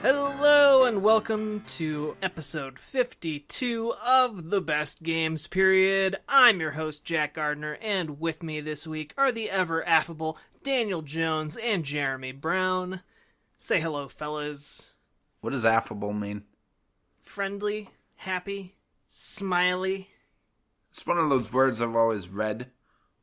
Hello and welcome to episode 52 of the Best Games Period. I'm your host, Jack Gardner, and with me this week are the ever-affable Daniel Jones and Jeremy Brown. Say hello, fellas. What does affable mean? Friendly, happy, smiley. It's one of those words I've always read,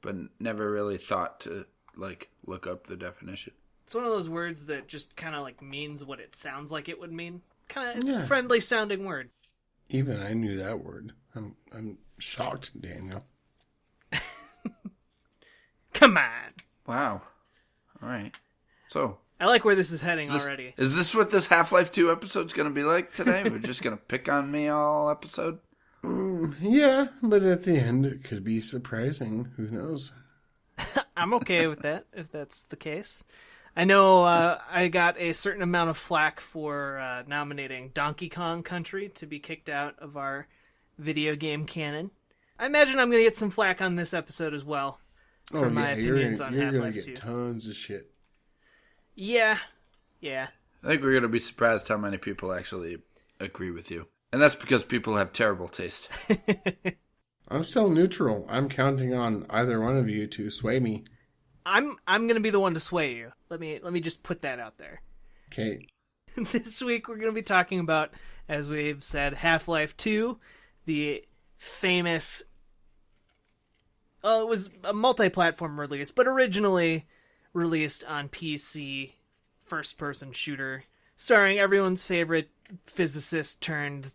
but never really thought to, look up the definition. It's one of those words that just kind of, means what it sounds like it would mean. It's a friendly-sounding word. Even I knew that word. I'm shocked, Daniel. Come on. Wow. All right. So... I like where this is heading already. Is this what this Half-Life 2 episode's going to be like today? We're just going to pick on me all episode? Yeah, but at the end it could be surprising. Who knows? I'm okay with that, if that's the case. I know I got a certain amount of flack for nominating Donkey Kong Country to be kicked out of our video game canon. I imagine I'm going to get some flack on this episode as well for my opinions on Half-Life 2. You're going to get tons of shit. Yeah. I think we're going to be surprised how many people actually agree with you. And that's because people have terrible taste. I'm still neutral. I'm counting on either one of you to sway me. I'm going to be the one to sway you. Let me just put that out there. Okay. This week we're going to be talking about, as we've said, Half-Life 2, the famous... Well, it was a multi-platform release, but originally released on PC, first-person shooter, starring everyone's favorite physicist turned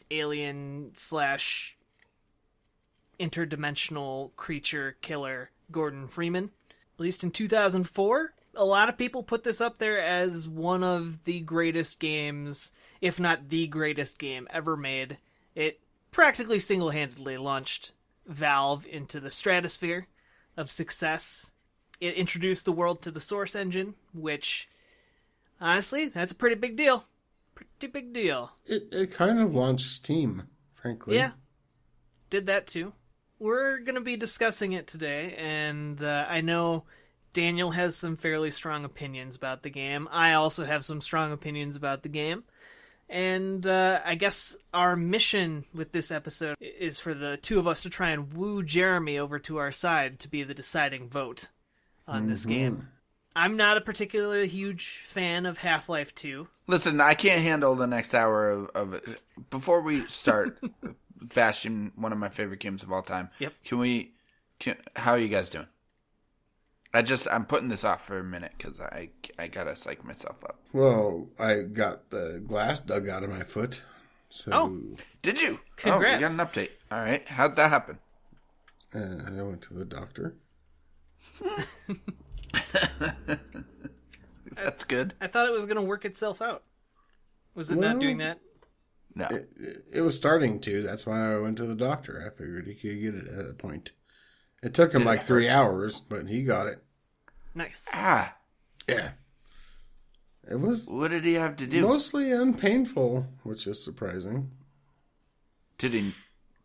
alien / interdimensional creature killer, Gordan Freeman. Released in 2004. A lot of people put this up there as one of the greatest games, if not the greatest game ever made. It practically single-handedly launched Valve into the stratosphere of success. It introduced the world to the Source engine, which, honestly, that's a pretty big deal. Pretty big deal. It kind of launched Steam, frankly. Yeah, did that too. We're going to be discussing it today, and I know Daniel has some fairly strong opinions about the game. I also have some strong opinions about the game. And I guess our mission with this episode is for the two of us to try and woo Jeremy over to our side to be the deciding vote on this game. I'm not a particularly huge fan of Half-Life 2. Listen, I can't handle the next hour of it. Before we start bashing one of my favorite games of all time, Yep. How are you guys doing? I'm putting this off for a minute because I gotta psych myself up. Well, I got the glass dug out of my foot. So Oh, did you? Congrats. Oh, we got an update. All right. How'd that happen? I went to the doctor. That's good. I thought it was going to work itself out. Was it not doing that? No. It was starting to. That's why I went to the doctor. I figured he could get it at a point. It took him 3 hours, but he got it. Nice. Ah. Yeah. It was What did he have to do? mostly unpainful, which is surprising. Did he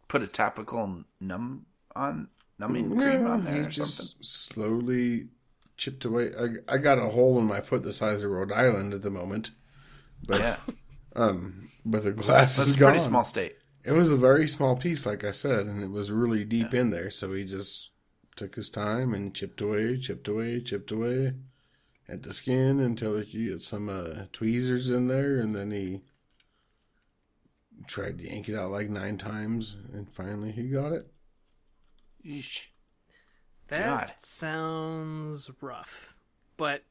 put a topical numbing cream on there He or just something? slowly chipped away. I got a hole in my foot the size of Rhode Island at the moment. But, Yeah. but the glass That's is a gone. pretty small state. It was a very small piece, like I said, and it was really deep in there. So he just took his time and chipped away at the skin until he could get some tweezers in there, and then he tried to yank it out 9 times, and finally he got it. Yeesh. That God. sounds rough, but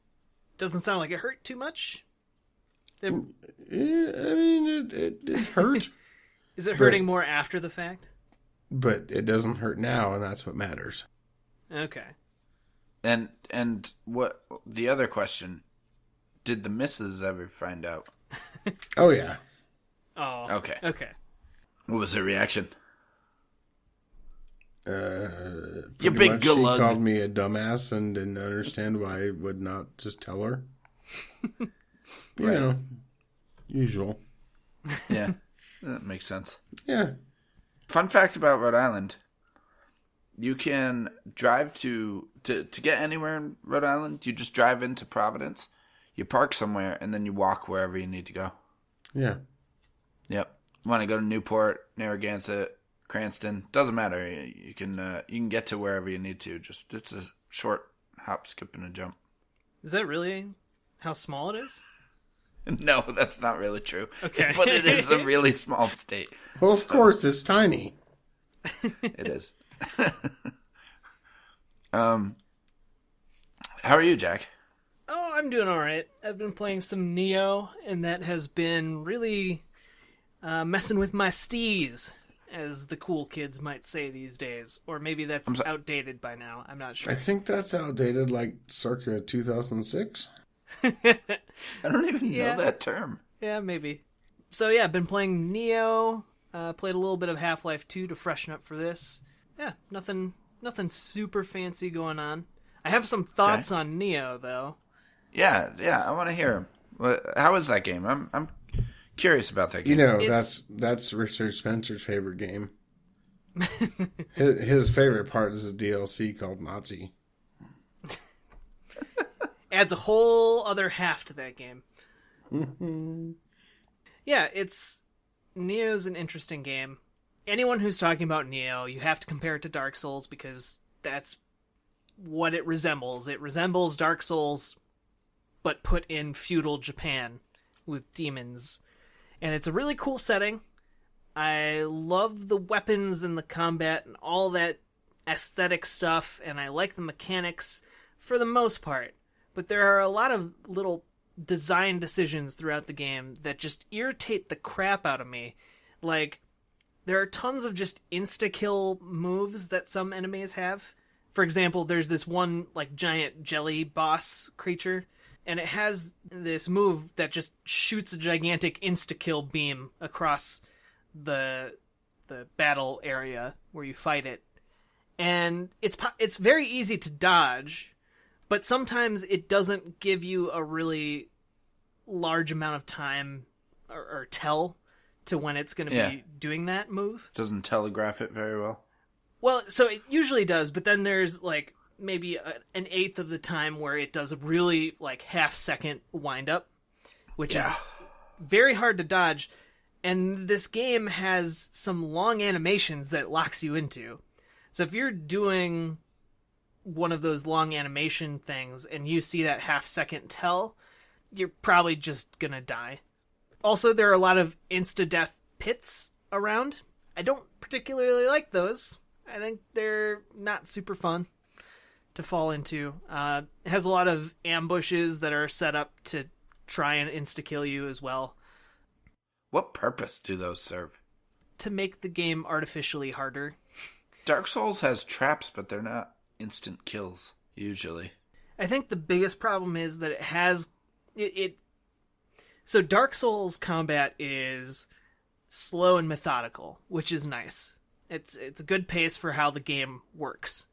doesn't sound like it hurt too much. Yeah, I mean, it hurt, Is it hurting more after the fact? but it doesn't hurt now, and that's what matters. Okay. And what the other question? Did the missus ever find out? Oh, yeah. Oh. Okay. Okay. What was her reaction? Pretty big much gulug. She called me a dumbass and didn't understand why I would not just tell her. You Right. know, usual. Yeah, that makes sense. Yeah. Fun fact about Rhode Island: you can drive to get anywhere in Rhode Island. You just drive into Providence. You park somewhere and then you walk wherever you need to go. Yeah. Yep. Want to go to Newport, Narragansett, Cranston? Doesn't matter. You can get to wherever you need to. Just it's a short hop, skip, and a jump. Is that really how small it is? No, that's not really true. Okay. But it is a really small state. Well, of course, it's tiny. It is. How are you, Jack? Oh, I'm doing all right. I've been playing some Neo, and that has been really messing with my steez, as the cool kids might say these days. Or maybe that's outdated by now. I'm not sure. I think that's outdated, like circa 2006. I don't even know that term. Yeah, maybe. So yeah, I've been playing Neo. Played a little bit of Half-Life 2 to freshen up for this. Yeah, nothing super fancy going on. I have some thoughts on Neo, though. Yeah, I want to hear them. How is that game? I'm curious about that game. You know, that's Richard Spencer's favorite game. his favorite part is a DLC called Nazi. Adds a whole other half to that game. Yeah, Neo's an interesting game. Anyone who's talking about Neo, you have to compare it to Dark Souls because that's what it resembles. It resembles Dark Souls, but put in feudal Japan with demons. And it's a really cool setting. I love the weapons and the combat and all that aesthetic stuff, and I like the mechanics for the most part. But there are a lot of little design decisions throughout the game that just irritate the crap out of me. Like, there are tons of just insta-kill moves that some enemies have. For example, there's this one, like, giant jelly boss creature, and it has this move that just shoots a gigantic insta-kill beam across the battle area where you fight it. And it's very easy to dodge, but sometimes it doesn't give you a really large amount of time or tell to when it's going to be doing that move. Doesn't telegraph it very well. Well, so it usually does, but then there's like maybe an eighth of the time where it does a really like half-second wind-up, which is very hard to dodge. And this game has some long animations that it locks you into. So if you're doing one of those long animation things and you see that half-second tell, you're probably just gonna die. Also, there are a lot of insta-death pits around. I don't particularly like those. I think they're not super fun to fall into. It has a lot of ambushes that are set up to try and insta-kill you as well. What purpose do those serve? To make the game artificially harder. Dark Souls has traps, but they're not instant kills, usually. I think the biggest problem is that it has... So Dark Souls combat is slow and methodical, which is nice. It's a good pace for how the game works.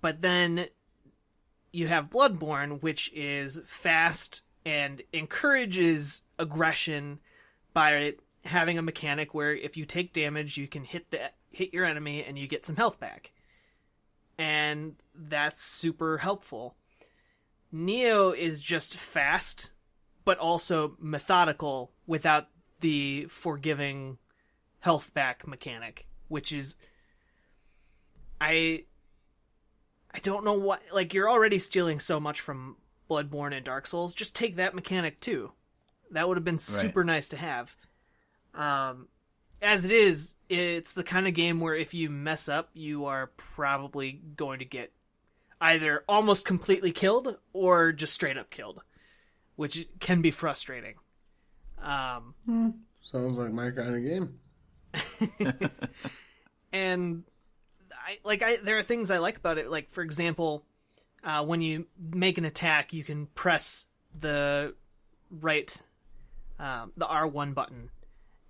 But then you have Bloodborne, which is fast and encourages aggression by having a mechanic where if you take damage, you can hit your enemy and you get some health back. And that's super helpful. Neo is just fast, but also methodical without the forgiving health back mechanic, which is... I don't know what... Like, you're already stealing so much from Bloodborne and Dark Souls. Just take that mechanic, too. That would have been super nice to have. As it is, it's the kind of game where if you mess up, you are probably going to get either almost completely killed or just straight up killed, which can be frustrating. Sounds like my kind of game. And there are things I like about it. Like, for example, when you make an attack, you can press the R1 button,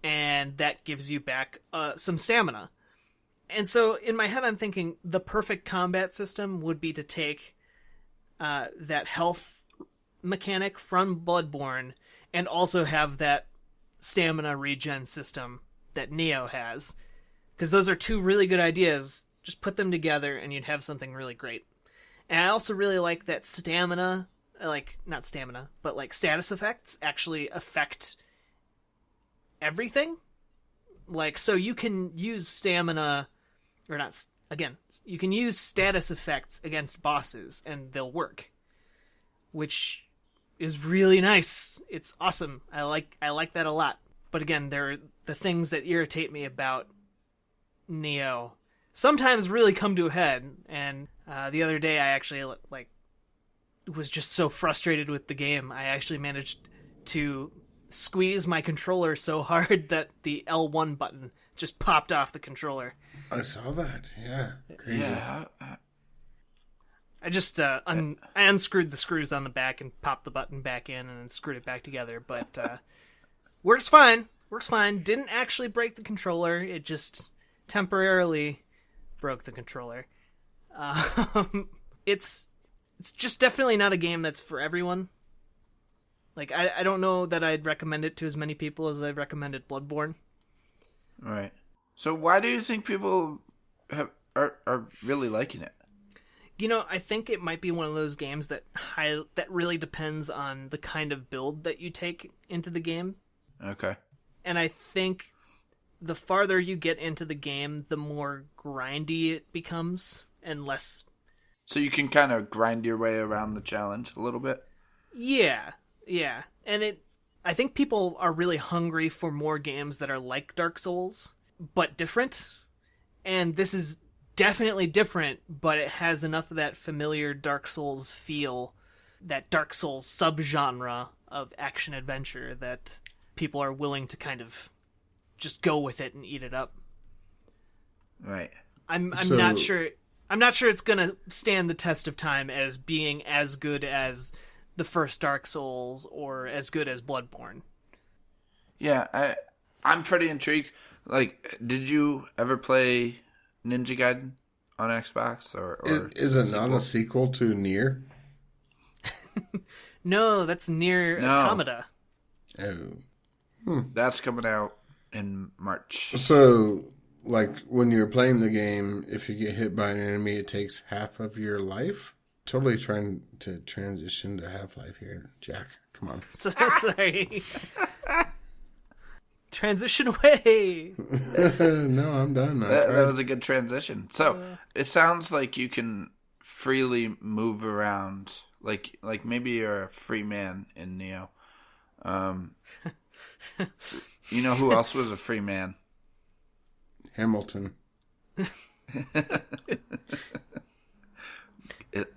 and that gives you back some stamina. And so in my head, I'm thinking the perfect combat system would be to take that health mechanic from Bloodborne and also have that stamina regen system that Neo has. Because those are two really good ideas. Just put them together and you'd have something really great. And I also really like that stamina like not stamina, but like status effects actually affect everything. Like, so you can use stamina, or not, again, you can use status effects against bosses and they'll work, which is really nice. It's awesome. I like that a lot. But again, there are the things that irritate me about Neo sometimes really come to a head, and the other day I actually like was just so frustrated with the game. I actually managed to squeeze my controller so hard that the L1 button just popped off the controller. I saw that. Yeah, crazy. Yeah. I just I unscrewed the screws on the back and popped the button back in and then screwed it back together. But works fine. Works fine. Didn't actually break the controller. It just temporarily broke the controller. It's just definitely not a game that's for everyone. Like, I don't know that I'd recommend it to as many people as I've recommended Bloodborne. Right. So why do you think people are really liking it? You know, I think it might be one of those games that really depends on the kind of build that you take into the game. Okay. And I think the farther you get into the game, the more grindy it becomes and less... So you can kind of grind your way around the challenge a little bit? Yeah. And I think people are really hungry for more games that are like Dark Souls, but different. And this is definitely different, but it has enough of that familiar Dark Souls feel, that Dark Souls subgenre of action-adventure, that people are willing to kind of just go with it and eat it up. Right. I'm not sure it's gonna stand the test of time as being as good as the first Dark Souls or as good as Bloodborne. Yeah, I'm pretty intrigued. Like, did you ever play Ninja Gaiden on Xbox? Or is it not a sequel to Nier? No, that's Nier Automata. Oh. That's coming out in March. So, like, when you're playing the game, if you get hit by an enemy, it takes half of your life? Totally trying to transition to Half-Life here, Jack. Come on. So sorry. Transition away. No, I'm done. That was a good transition. So it sounds like you can freely move around, like maybe you're a free man in Neo. You know who else was a free man? Hamilton.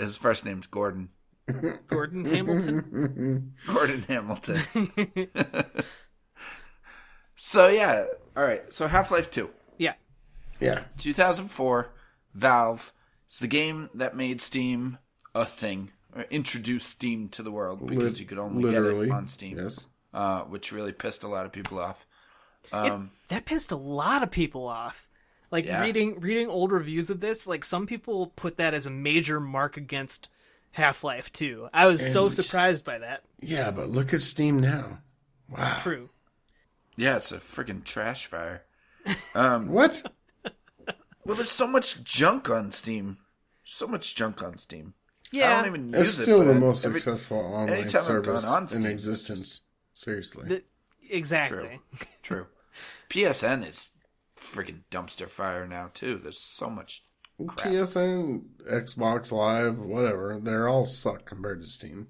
His first name's Gordon. Gordon Hamilton? Gordan Hamilton. So, yeah. All right. So, Half-Life 2. Yeah. 2004, Valve. It's the game that made Steam a thing. Or introduced Steam to the world because you could only get it on Steam. Yes. Which really pissed a lot of people off. That pissed a lot of people off. Like, reading old reviews of this, like, some people put that as a major mark against Half-Life 2. I was so surprised by that. Yeah, but look at Steam now. Wow. True. Yeah, it's a freaking trash fire. What? Well, there's so much junk on Steam. Yeah. I don't even use It's it. still the most successful online anytime I've service gone on in Steam. existence. Seriously. Exactly. True. PSN is freaking dumpster fire now, too. There's so much crap. PSN, Xbox Live, whatever, they're all suck compared to Steam.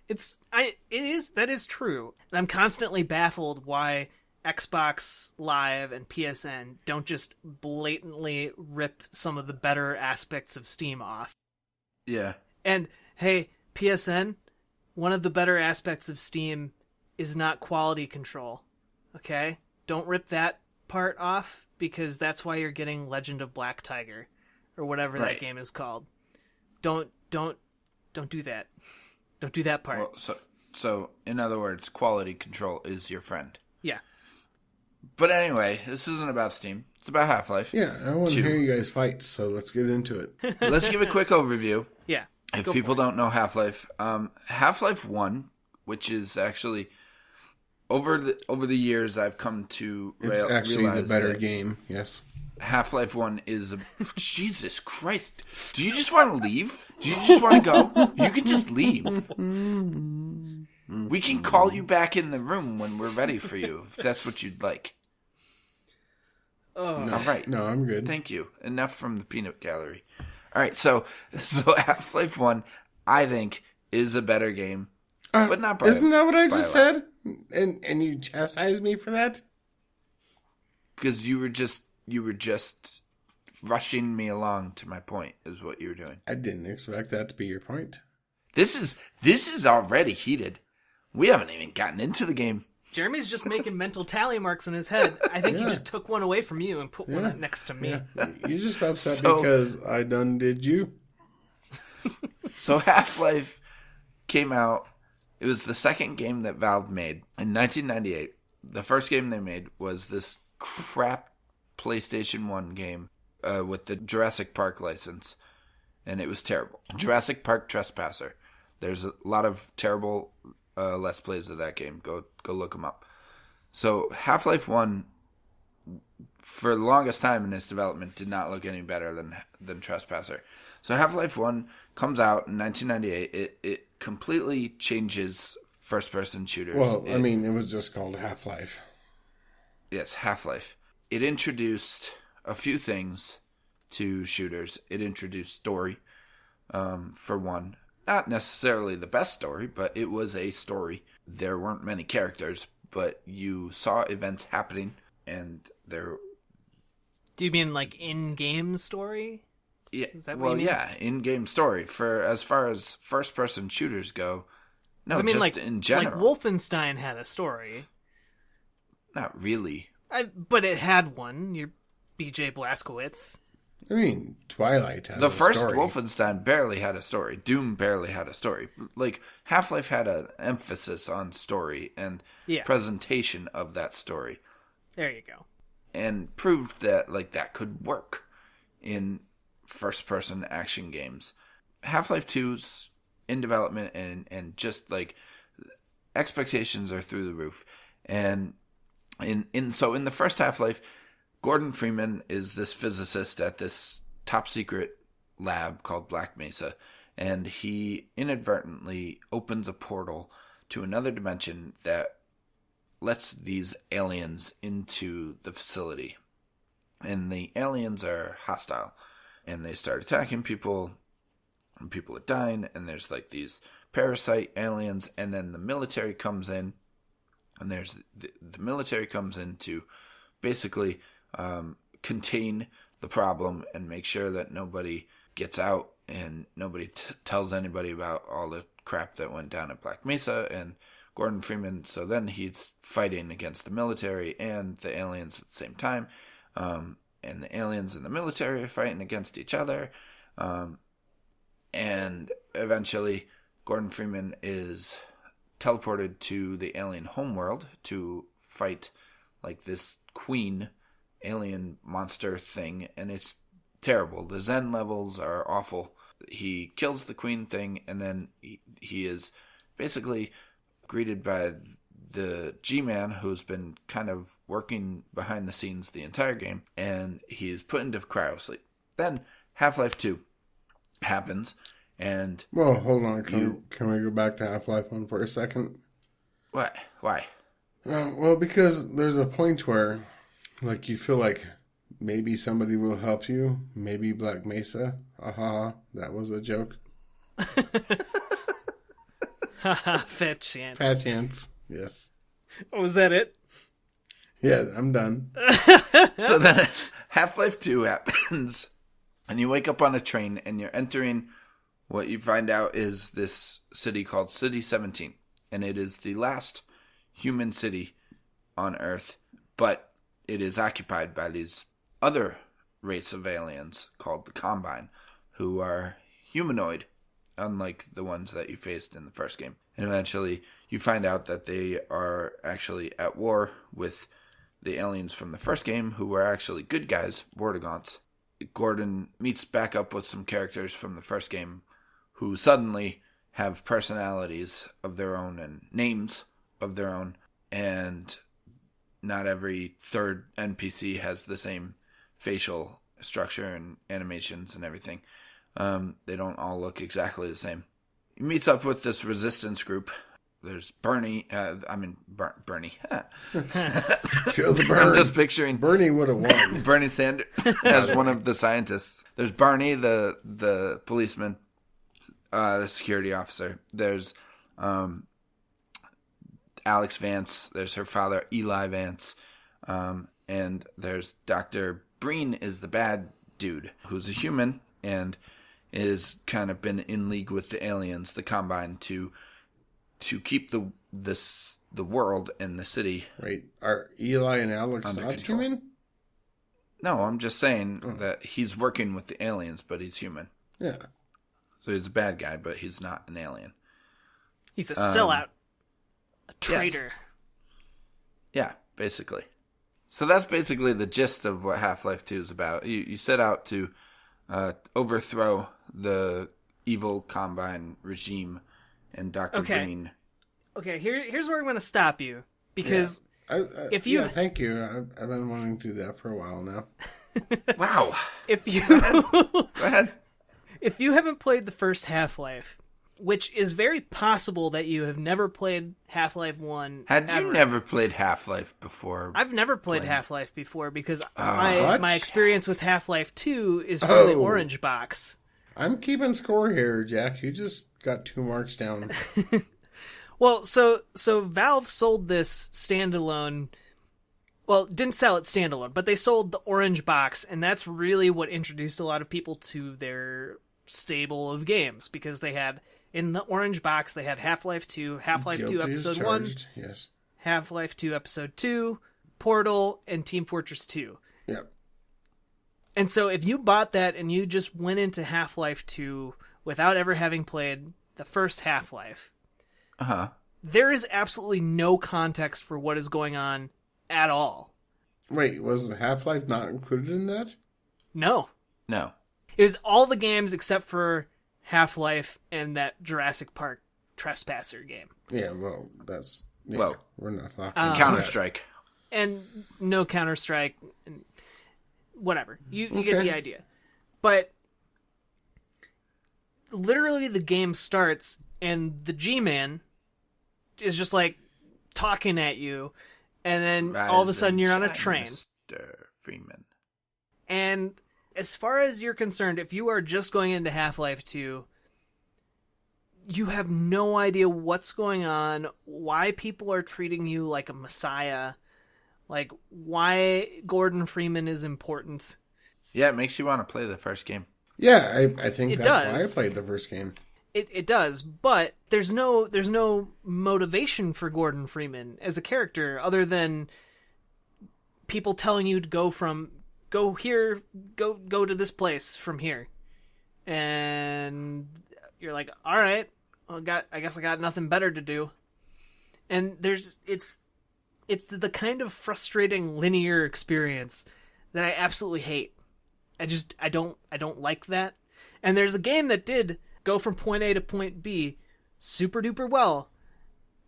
That is true. And I'm constantly baffled why Xbox Live and PSN don't just blatantly rip some of the better aspects of Steam off. Yeah. And hey, PSN, one of the better aspects of Steam is not quality control. Okay? Don't rip that part off, because that's why you're getting Legend of Black Tiger or whatever that game is called. Don't do that. Don't do that part. Well, so in other words, quality control is your friend. Yeah. But anyway, this isn't about Steam. It's about Half-Life. Yeah, I want to hear you guys fight, so let's get into it. Let's give a quick overview. Yeah. If people don't know Half-Life, Half-Life 1, which is actually over the years I've come to It's actually realize the better that game, yes. Half-Life 1 is Jesus Christ. Do you just want to leave? Do you just want to go? You can just leave. We can call you back in the room when we're ready for you, if that's what you'd like. Oh. No, All right. No, I'm good. Thank you. Enough from the peanut gallery. All right, so Half-Life 1, I think, is a better game, but not by Isn't that what I by just a lot. said? And you chastised me for that? Because you were just rushing me along to my point, is what you were doing. I didn't expect that to be your point. This is already heated. We haven't even gotten into the game. Jeremy's just making mental tally marks in his head. I think he just took one away from you and put one next to me. Yeah. You just upset So- because I done did you. So Half-Life came out. It was the second game that Valve made in 1998. The first game they made was this crap PlayStation 1 game with the Jurassic Park license, and it was terrible. Jurassic Park Trespasser. There's a lot of terrible Let's Plays of that game. Go look them up. So Half-Life 1, for the longest time in its development, did not look any better than Trespasser. So Half-Life 1 comes out in 1998. It completely changes first-person shooters. Well, it was just called Half-Life. Yes, Half-Life. It introduced a few things to shooters. It introduced story, for one. Not necessarily the best story, but it was a story. There weren't many characters, but you saw events happening, and there... Do you mean like in-game story? Yeah, Is that what you mean? yeah, in-game story. For as far as first-person shooters go, no, I mean, just like, in general. Like Wolfenstein had a story. Not really. But it had one. Your BJ Blazkowicz. Twilight has The a first story. Wolfenstein barely had a story. Doom barely had a story. Like, Half-Life had an emphasis on story and presentation of that story. There you go. And proved that, like, that could work in first-person action games. Half-Life 2's in development, and just, like, expectations are through the roof. And in the first Half-Life, Gordan Freeman is this physicist at this top-secret lab called Black Mesa, and he inadvertently opens a portal to another dimension that lets these aliens into the facility. And the aliens are hostile, and they start attacking people, and people are dying, and there's like these parasite aliens, and then the military comes in, and there's the military comes in to basically contain the problem and make sure that nobody gets out and nobody tells anybody about all the crap that went down at Black Mesa. And Gordan Freeman, so then he's fighting against the military and the aliens at the same time. And the aliens and the military are fighting against each other. And eventually Gordan Freeman is teleported to the alien homeworld to fight like this queen alien monster thing, and it's terrible. The Zen levels are awful. He kills the queen thing, and then he is basically greeted by the G-Man, who's been kind of working behind the scenes the entire game, and he is put into cryosleep. Then Half-Life 2 happens, and... Well, hold on. Can we go back to Half-Life 1 for a second? What? Why? Well, because there's a point where, like, you feel like maybe somebody will help you. Maybe Black Mesa. That was a joke. Haha, fat chance. Fat chance. Yes. Oh, was that it? Yeah, I'm done. So then Half-Life 2 happens, and you wake up on a train, and you're entering what you find out is this city called City 17. And it is the last human city on Earth, but it is occupied by these other race of aliens called the Combine, who are humanoid, unlike the ones that you faced in the first game. And eventually you find out that they are actually at war with the aliens from the first game, who were actually good guys, Vortigaunts. Gordan meets back up with some characters from the first game who suddenly have personalities of their own and names of their own, and not every third NPC has the same facial structure and animations and everything. They don't all look exactly the same. He meets up with this resistance group. There's Bernie. Bernie. Feel the burn. I'm just picturing Bernie would have won. Bernie Sanders as one of the scientists. There's Barney, the policeman, the security officer. There's Alex Vance. There's her father, Eli Vance. And there's Dr. Breen is the bad dude who's a human and is kind of been in league with the aliens, the Combine, to keep the world and the city. Wait, are Eli and Alex under not control. human? No, I'm just saying that he's working with the aliens, but he's human. Yeah. So he's a bad guy, but he's not an alien. He's a sellout. A traitor. Yes. Yeah, basically. So that's basically the gist of what Half-Life 2 is about. You set out to overthrow the evil Combine regime and Dr. Green. Okay, here's where I'm going to stop you. Because if you... Yeah, thank you. I've been wanting to do that for a while now. Wow. If you... Go ahead. If you haven't played the first Half-Life, which is very possible that you have never played Half-Life 1 Had you ever. never played Half-Life before? I've never played Half-Life before because my experience with Half-Life 2 is from the Orange Box. I'm keeping score here, Jack. You just got 2 marks down. Well, so Valve sold this standalone. Well, didn't sell it standalone, but they sold the Orange Box, and that's really what introduced a lot of people to their stable of games, because they had, in the Orange Box, they had Half-Life 2, Half-Life 2 Episode 1, yes. Half-Life 2 Episode 2, Portal, and Team Fortress 2. Yep. And so if you bought that and you just went into Half-Life 2 without ever having played the first Half-Life, there is absolutely no context for what is going on at all. Wait, was Half-Life not included in that? No. No. It was all the games except for Half-Life and that Jurassic Park Trespasser game. Yeah, well, that's... Yeah, Well, we're not talking Counter-Strike. And no Counter-Strike, and whatever. You get the idea. But literally the game starts and the G-Man is just like talking at you, and then all of a sudden you're on a train. Mr. Freeman. And as far as you're concerned, if you are just going into Half-Life 2, you have no idea what's going on, why people are treating you like a messiah, like why Gordan Freeman is important. Yeah, it makes you want to play the first game. Yeah, I think It that's does. why I played the first game. It does, but there's no motivation for Gordan Freeman as a character other than people telling you to go here, go to this place from here, and you're like, all right, well, I guess I got nothing better to do. And it's the kind of frustrating linear experience that I absolutely hate. I don't like that. And there's a game that did go from point A to point B super duper well,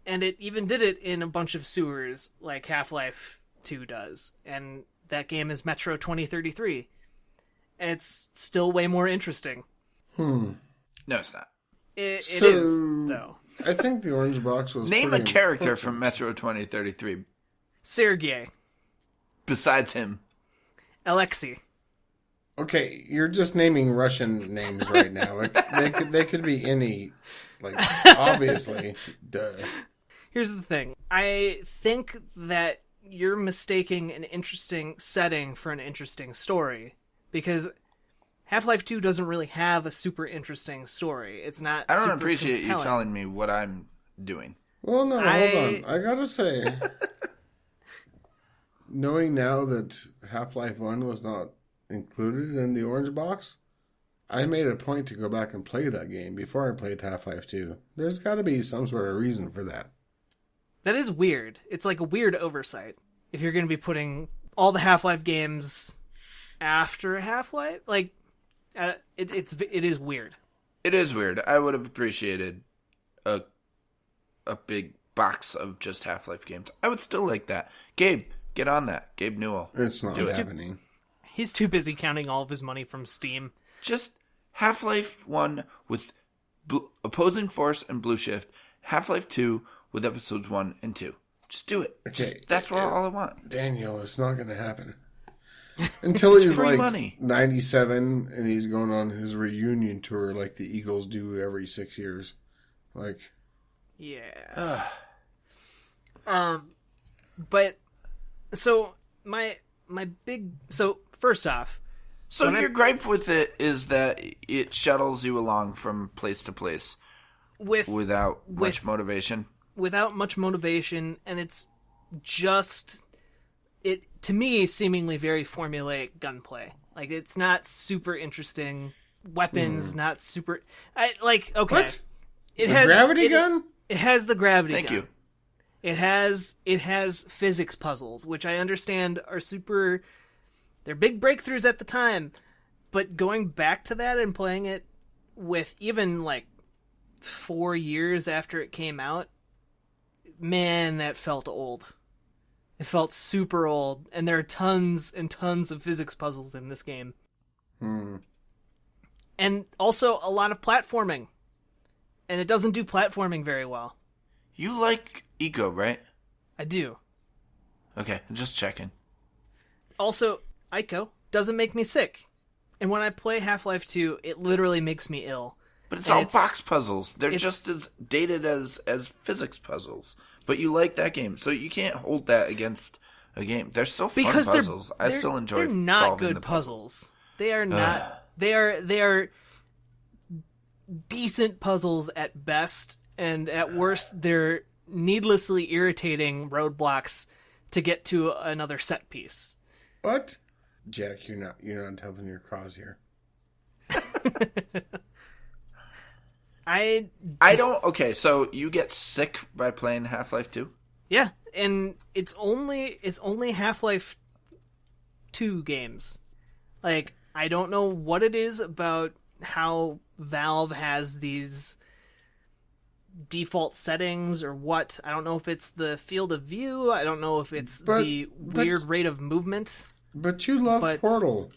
and it even did it in a bunch of sewers like Half-Life 2 does, and that game is Metro 2033. And it's still way more interesting. No, it's not. It is, though. I think the Orange Box was Name a pretty character important. from Metro 2033 Sergei. besides him. Alexei. Okay, you're just naming Russian names right now. They could be any, like, obviously. Duh. Here's the thing. I think that you're mistaking an interesting setting for an interesting story, because Half-Life 2 doesn't really have a super interesting story. It's not I don't super appreciate compelling. you telling me what I'm doing. Well, no, hold on. I gotta say, knowing now that Half-Life 1 was not included in the Orange Box, I made a point to go back and play that game before I played Half-Life 2. There's got to be some sort of reason for that. That is weird. It's like a weird oversight. If you're going to be putting all the Half-Life games after Half-Life, like, it is weird. It is weird. I would have appreciated a big box of just Half-Life games. I would still like that. Gabe, get on that. Gabe Newell. It's not Do it. happening. He's too busy counting all of his money from Steam. Just Half-Life 1 with Opposing Force and Blue Shift. Half-Life 2 with episodes 1 and 2. Just do it. Okay. That's all I want. Daniel, it's not going to happen. Until he's free like money. 97 and he's going on his reunion tour like the Eagles do every 6 years. Like, yeah. But so my big first off, so your gripe with it is that it shuttles you along from place to place without much motivation. Without much motivation, and it's just to me seemingly very formulaic gunplay. Like, it's not super interesting. Weapons not super. Okay. What? It the has gravity gun. It has the gravity gun. Thank you. It has physics puzzles, which I understand are super. They're big breakthroughs at the time, but going back to that and playing it with even like 4 years after it came out, man, that felt old. It felt super old, and there are tons and tons of physics puzzles in this game. And also a lot of platforming. And it doesn't do platforming very well. You like Eco, right? I do. Okay, just checking. Also, Ico doesn't make me sick. And when I play Half-Life 2, it literally makes me ill. But it's all box puzzles. They're just as dated as physics puzzles. But you like that game, so you can't hold that against a game. They're so fun puzzles. I still enjoy solving the puzzles. They're not good puzzles. They are not. They are decent puzzles at best, and at worst, they're needlessly irritating roadblocks to get to another set piece. What? Jack, you're not helping your cause here. Okay, so you get sick by playing Half-Life 2? Yeah, and it's only Half-Life 2 games. Like, I don't know what it is about how Valve has these default settings or what. I don't know if it's the field of view. I don't know if it's the weird rate of movement. But you love Portal.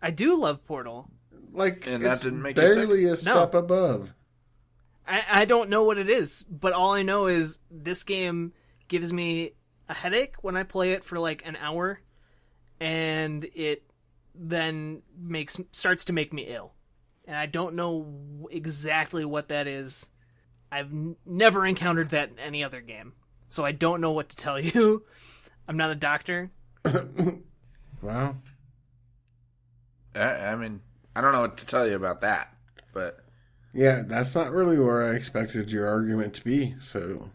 I do love Portal. Like, and it's that didn't make you sick? barely a step above. I don't know what it is, but all I know is this game gives me a headache when I play it for like an hour, and it then starts to make me ill. And I don't know exactly what that is. I've never encountered that in any other game, so I don't know what to tell you. I'm not a doctor. Wow. I mean, I don't know what to tell you about that, but... Yeah, that's not really where I expected your argument to be, so...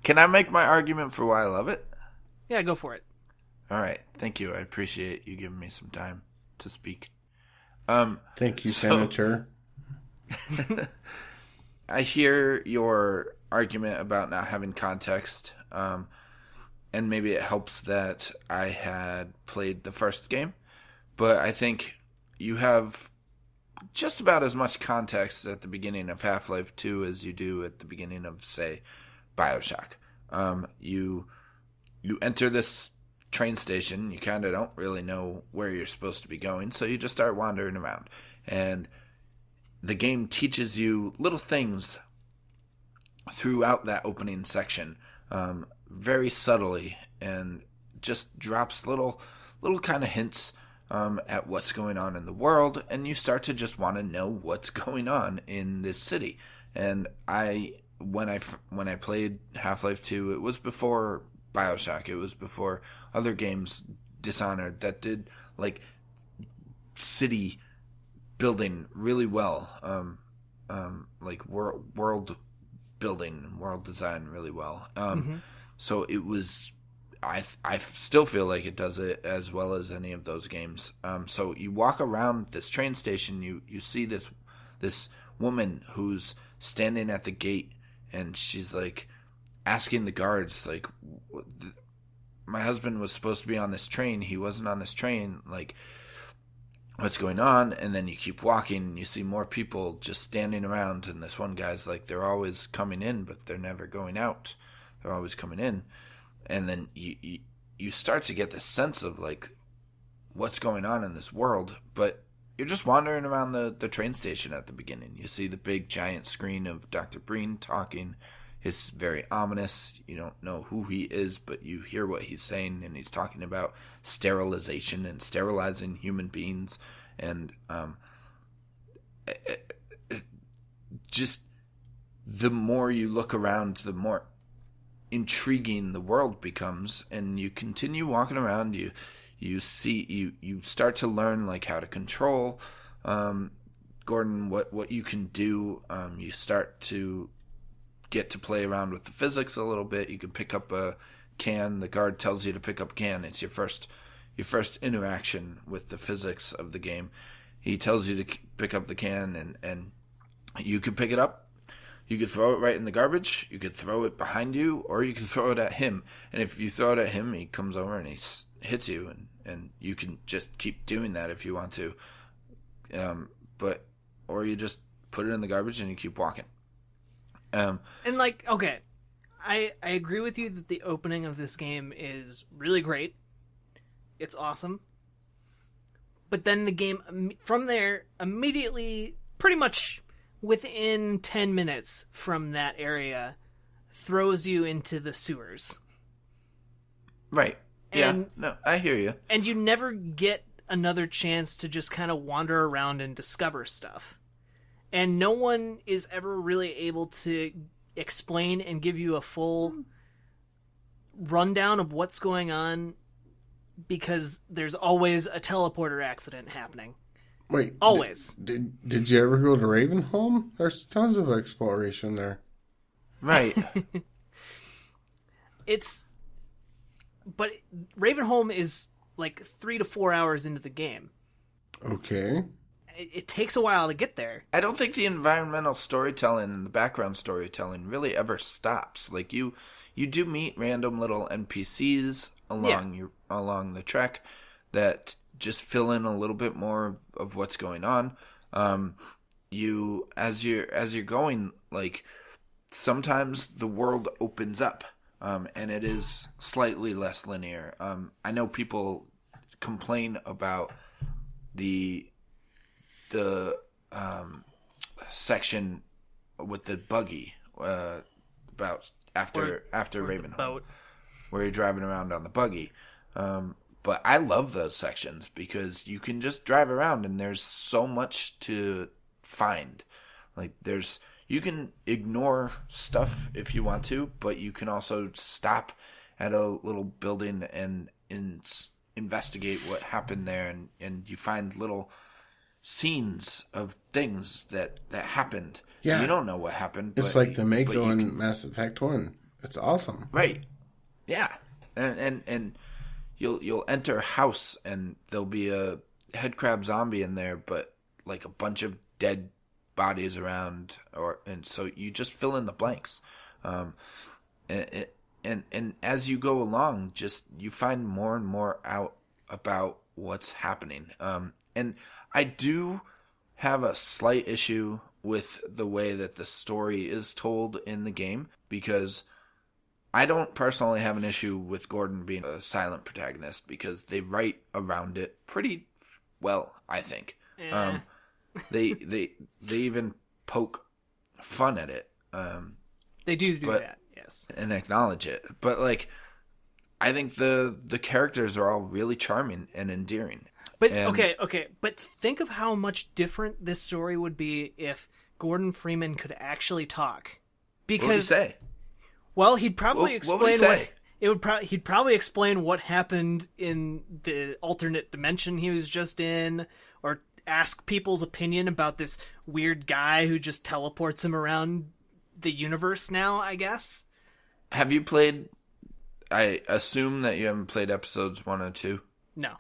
Can I make my argument for why I love it? Yeah, go for it. All right, thank you. I appreciate you giving me some time to speak. Thank you, Senator. I hear your argument about not having context, and maybe it helps that I had played the first game, but I think you have just about as much context at the beginning of Half-Life 2 as you do at the beginning of, say, BioShock. You enter this train station, you kind of don't really know where you're supposed to be going, so you just start wandering around. And the game teaches you little things throughout that opening section, very subtly, and just drops little kind of hints at what's going on in the world, and you start to just want to know what's going on in this city. And when I played Half-Life 2, it was before BioShock. It was before other games, Dishonored, that did like city building really well, like world building and world design really well. So it was. I still feel like it does it as well as any of those games. So you walk around this train station, you see this woman who's standing at the gate, and she's like asking the guards, like, my husband was supposed to be on this train, he wasn't on this train, like, what's going on? And then you keep walking, and you see more people just standing around, and this one guy's like, they're always coming in, but they're never going out. They're always coming in. And then you start to get the sense of like what's going on in this world, but you're just wandering around the train station at the beginning. You see the big giant screen of Dr. Breen talking. It's very ominous. You don't know who he is, but you hear what he's saying, and he's talking about sterilization and sterilizing human beings. And just the more you look around, the more intriguing the world becomes, and you continue walking around. You start to learn like how to control Gordan, what you can do. You start to get to play around with the physics a little bit. You can pick up a can. The guard tells you to pick up a can. It's your first interaction with the physics of the game. He tells you to pick up the can, and you can pick it up. You could throw it right in the garbage. You could throw it behind you, or you can throw it at him. And if you throw it at him, he comes over and he hits you, and you can just keep doing that if you want to. Or you just put it in the garbage and you keep walking. And like, okay, I agree with you that the opening of this game is really great. It's awesome. But then the game, from there, immediately, pretty much within 10 minutes from that area, throws you into the sewers. Right. And, yeah. No, I hear you. And you never get another chance to just kind of wander around and discover stuff. And no one is ever really able to explain and give you a full rundown of what's going on, because there's always a teleporter accident happening. Wait. Always. Did you ever go to Ravenholm? There's tons of exploration there. Right. But Ravenholm is like 3 to 4 hours into the game. Okay. It takes a while to get there. I don't think the environmental storytelling and the background storytelling really ever stops. Like you do meet random little NPCs along the trek that just fill in a little bit more of what's going on. As you're going, like sometimes the world opens up, and it is slightly less linear. I know people complain about the section with the buggy about after Ravenholm, where you're driving around on the buggy. But I love those sections because you can just drive around and there's so much to find. Like you can ignore stuff if you want to, but you can also stop at a little building and investigate what happened there, and you find little scenes of things that happened. Yeah. You don't know what happened. It's like the Mako in Mass Effect 1. It's awesome. Right. Yeah. And you'll enter a house and there'll be a headcrab zombie in there, but like a bunch of dead bodies around, and so you just fill in the blanks. And as you go along, just you find more and more out about what's happening. And I do have a slight issue with the way that the story is told in the game, because I don't personally have an issue with Gordan being a silent protagonist, because they write around it pretty well, I think. Yeah. They even poke fun at it. They do that, yes. And acknowledge it. But like, I think the characters are all really charming and endearing. But okay. But think of how much different this story would be if Gordan Freeman could actually talk. Because what would he say? Well, he'd probably explain what would he say? He'd probably explain what happened in the alternate dimension he was just in, or ask people's opinion about this weird guy who just teleports him around the universe now, I guess. Have you played... I assume that you haven't played episodes 1 or 2? No.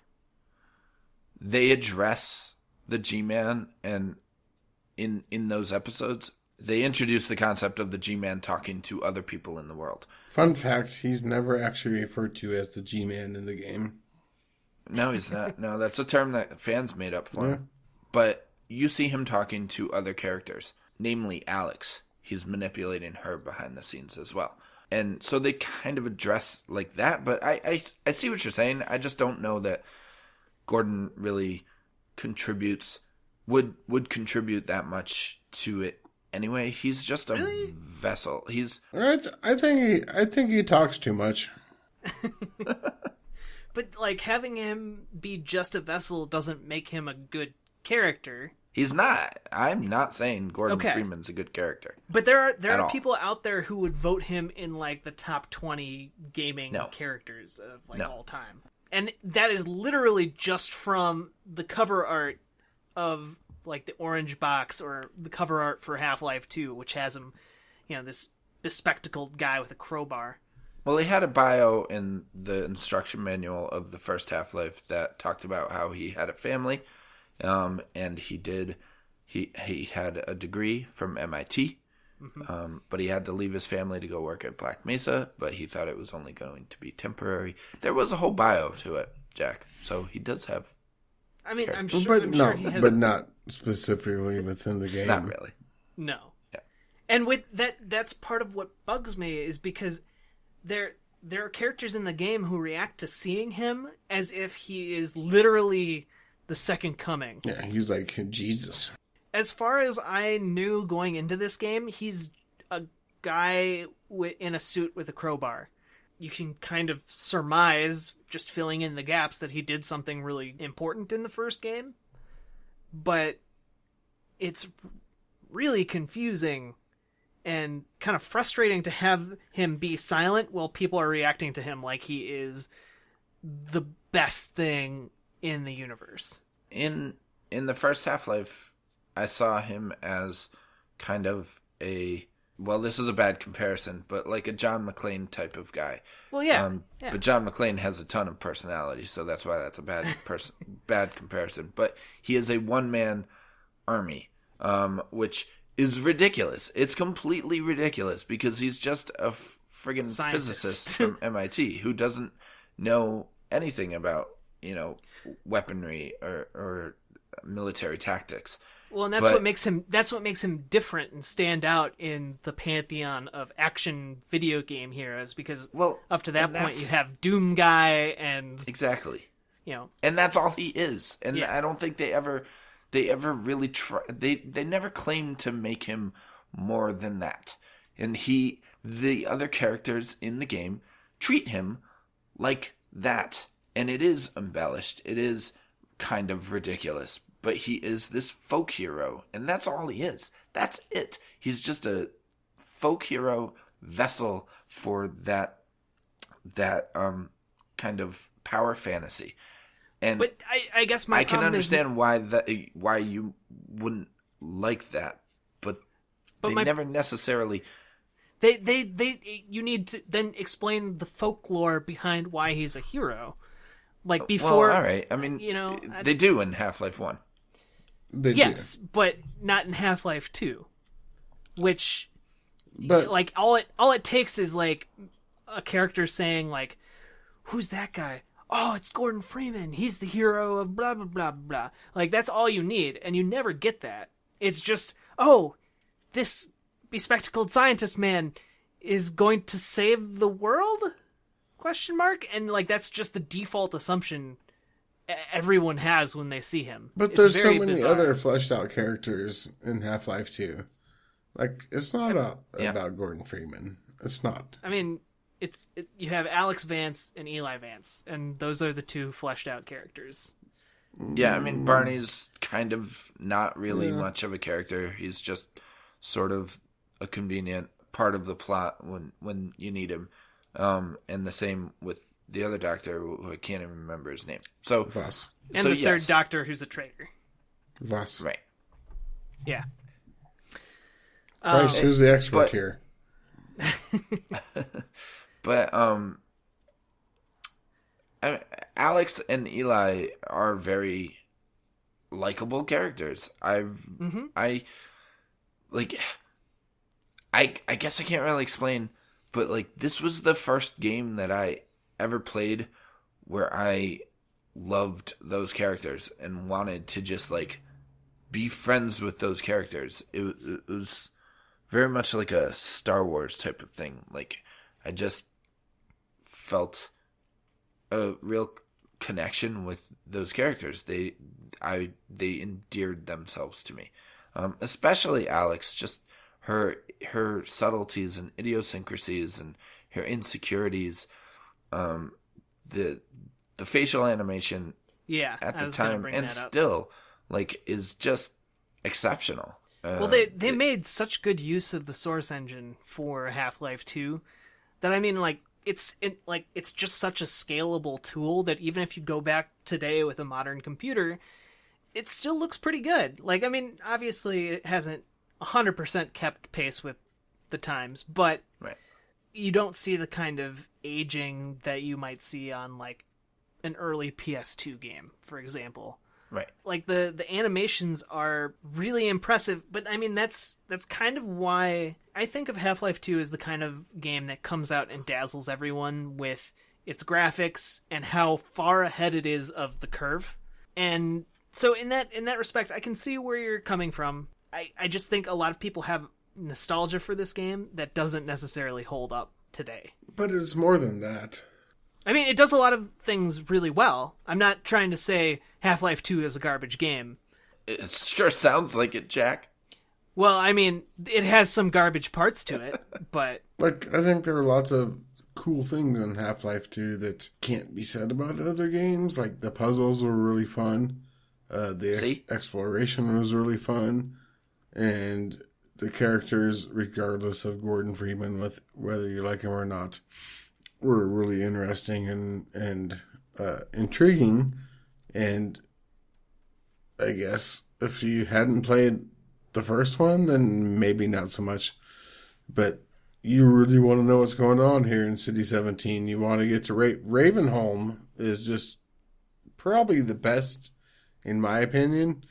They address the G-Man, and in those episodes, they introduce the concept of the G-Man talking to other people in the world. Fun fact, he's never actually referred to as the G-Man in the game. No, he's not. No, that's a term that fans made up for him. But you see him talking to other characters, namely Alex. He's manipulating her behind the scenes as well. And so they kind of address like that, but I see what you're saying. I just don't know that Gordan really would contribute that much to it anyway. He's just a vessel. I think he talks too much. But like having him be just a vessel doesn't make him a good character. He's not. I'm not saying Gordan Freeman's a good character. But there are people out there who would vote him in like the top 20 gaming characters of all time. And that is literally just from the cover art of like the orange box or the cover art for Half-Life 2, which has him, this bespectacled guy with a crowbar. Well, he had a bio in the instruction manual of the first Half-Life that talked about how he had a family, and he had a degree from MIT, but he had to leave his family to go work at Black Mesa, but he thought it was only going to be temporary. There was a whole bio to it, Jack, so he does have... I mean, I'm sure he has... But not specifically within the game. Not really. No. Yeah. And with that's part of what bugs me, is because there are characters in the game who react to seeing him as if he is literally the second coming. Yeah, he's like Jesus. As far as I knew going into this game, he's a guy in a suit with a crowbar. You can kind of surmise, just filling in the gaps, that he did something really important in the first game. But it's really confusing and kind of frustrating to have him be silent while people are reacting to him like he is the best thing in the universe. In the first Half-Life, I saw him as kind of this is a bad comparison, but like a John McClane type of guy. Well, yeah. But John McClane has a ton of personality, so that's why that's a bad comparison. But he is a one-man army, which is ridiculous. It's completely ridiculous because he's just a friggin' physicist from MIT who doesn't know anything about, weaponry or military tactics. Well, and that's what makes him different and stand out in the pantheon of action video game heroes, because up to that point you have Doom Guy and exactly, and that's all he is. And I don't think they ever really try. They never claimed to make him more than that. And the other characters in the game treat him like that, and it is embellished. It is kind of ridiculous. But he is this folk hero, and that's all he is. That's it. He's just a folk hero vessel for that kind of power fantasy. But I guess I can understand why you wouldn't like that, but they never necessarily. You need to then explain the folklore behind why he's a hero. Like before, all right. I mean, they do in Half-Life 1. Yes, but not in Half-Life 2, which, like, all it takes is like a character saying like, "Who's that guy? Oh, it's Gordan Freeman. He's the hero of blah blah blah blah." Like that's all you need, and you never get that. It's just, oh, this bespectacled scientist man is going to save the world? ? And like that's just the default assumption everyone has when they see him. But there's so many other fleshed out characters in Half-Life 2. Like, it's not about Gordan Freeman. It's not. I mean, you have Alex Vance and Eli Vance, and those are the two fleshed out characters. Yeah, I mean, Barney's kind of not really much of a character. He's just sort of a convenient part of the plot when you need him. And the same with the other doctor, who I can't even remember his name. So Voss. And the third doctor, who's a traitor. Voss. Right. Yeah. Christ, who's the expert here? But Alex and Eli are very likable characters. I guess I can't really explain, but like this was the first game that I ever played where I loved those characters and wanted to just like be friends with those characters. It was very much like a Star Wars type of thing. Like I just felt a real connection with those characters. They endeared themselves to me, especially Alex. Just her subtleties and idiosyncrasies and her insecurities. The facial animation, at the time and still is just exceptional. Well, they made such good use of the source engine for Half-Life 2 that it's just such a scalable tool that even if you go back today with a modern computer, it still looks pretty good. Obviously it hasn't 100% kept pace with the times, but right. You don't see the kind of aging that you might see on an early PS2 game, for example. Right. The animations are really impressive, but that's kind of why I think of Half-Life 2 as the kind of game that comes out and dazzles everyone with its graphics and how far ahead it is of the curve. And so in that respect, I can see where you're coming from. I just think a lot of people have nostalgia for this game that doesn't necessarily hold up today. But it's more than that. It does a lot of things really well. I'm not trying to say Half-Life 2 is a garbage game. It sure sounds like it, Jack. Well, it has some garbage parts to it, but... I think there are lots of cool things in Half-Life 2 that can't be said about other games. The puzzles were really fun. The exploration was really fun. And the characters, regardless of Gordan Freeman, with whether you like him or not, were really interesting and intriguing. And I guess if you hadn't played the first one, then maybe not so much. But you really want to know what's going on here in City 17. You want to get to Ravenholm is just probably the best, in my opinion.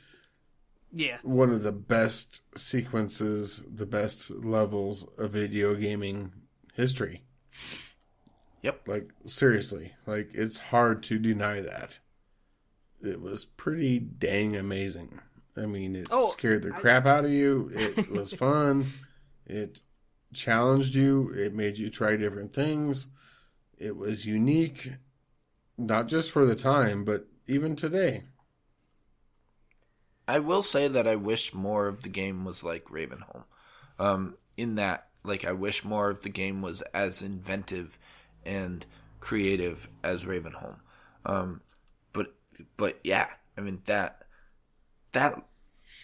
Yeah. One of the best sequences, the best levels of video gaming history. Yep. Seriously. It's hard to deny that. It was pretty dang amazing. It scared the crap out of you. It was fun. It challenged you. It made you try different things. It was unique, not just for the time, but even today. I will say that I wish more of the game was like Ravenholm. In that, I wish more of the game was as inventive and creative as Ravenholm. But yeah, that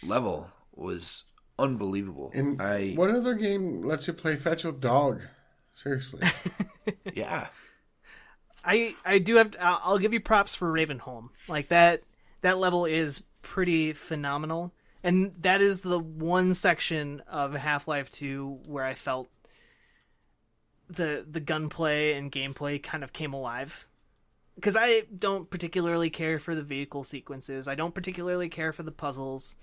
level was unbelievable. And what other game lets you play fetch with dog? Seriously. Yeah. I do have to, I'll give you props for Ravenholm. That level is pretty phenomenal. And that is the one section of Half-Life 2 where I felt the gunplay and gameplay kind of came alive. Because I don't particularly care for the vehicle sequences. I don't particularly care for the puzzles.